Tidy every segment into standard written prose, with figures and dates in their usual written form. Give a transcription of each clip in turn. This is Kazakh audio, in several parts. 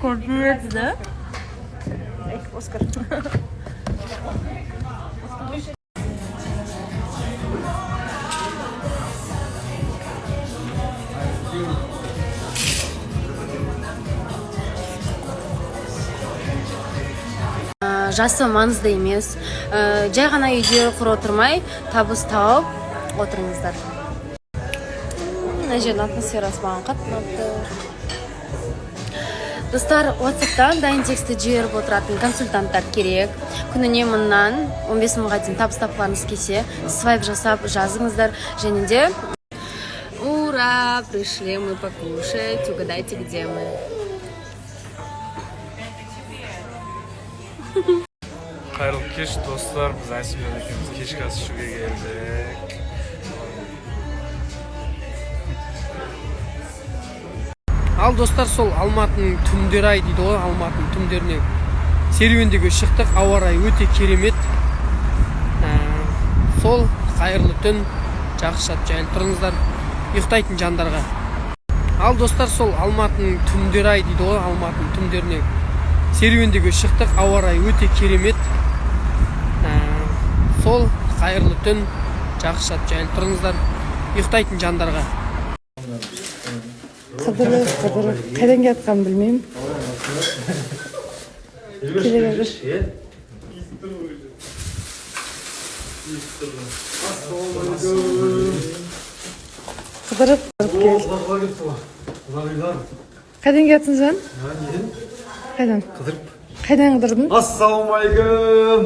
Gördünüz de. Оскар. Жасы маңызды емес. Жай ғана үйде құр отырмай, табыс тауып отырыңыздар. Мына жердің атмосферасы маған қатты ұнады. Достар, WhatsApp-та дайын тексті жіберіп отыратын консультанттар керек. Күніне мыңнан 15 мыңға дейін табыс тапқыларыңыз келсе, свайп жасап жазыңыздар. Және де ура, пришли мы покушать, угадайте, где мы. Қайырлы кеш, достар. Біз Әсіммен екеуміз кешкі ас ішуге келдік. Ал достар, сол Алматының түндері ай дейді ғой, Алматының түндеріне серуендеге шықтық. Ауа райы өте керемет. Сол қайырлы түн, жақсы жайлы тұрыңыздар, ұйықтайтын жандарға. Ал достар, сол Алматының түндері ай дейді ғой, Алматының түндеріне серуендеге шықтық. Ауа райы өте керемет. Сол қайырлы түн, жақсы жайлы тұрыңыздар, ұйықтайтын жандарға. Қыдырып, қайдан келатқанын білмеймін. Келе бер. Қыдырып кел. Қайдан келатсың сен? Қайдан? Қыдырып. Қайдан қыдырдың? Ассалаумалейкум.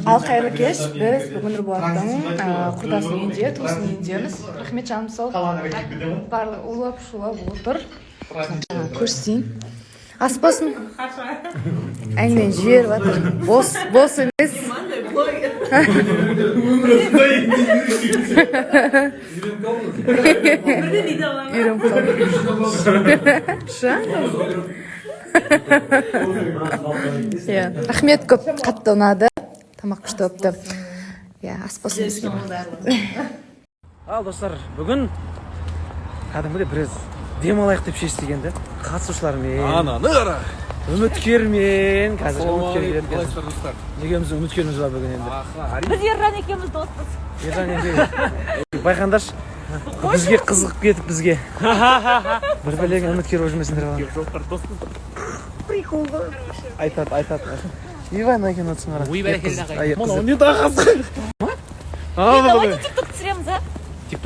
Ал қайырлы кеш, біз бүгін Нұрболаттың құрдасының үйінде, туысының үйіндеміз. Рахмет жаным сол. Барлығы улап шулап отыр. Көрсетейін. Ас болсын. Әңгімені жіберіп жатыр. Бос емес. Үйреніп қалдым. Рахмет, көп қатты ұнады. Тамақ күшті өпті. Ас болсын бізге. Ал достар, бүгін кәдімгідей біраз демалайық деп шештігенді қатысушылармен, Ананы қара. үміткермен, қазір үміткерлермен. Қалайсыздар достар? Негеміз үміткеріміз бар бүгін енді. Biz Erran ekemiz dostuz. Ержан енді байқандаршы, бізге қызығып кетіп бізге. Бір бәлеге үміткер болып жүрмесіндер қалған. Жоқтар достар. Прикол ғой. Айтады. Иван екен отсың қара. Мона Оны не тағасың? Давайте TikTok түсіреміз, а?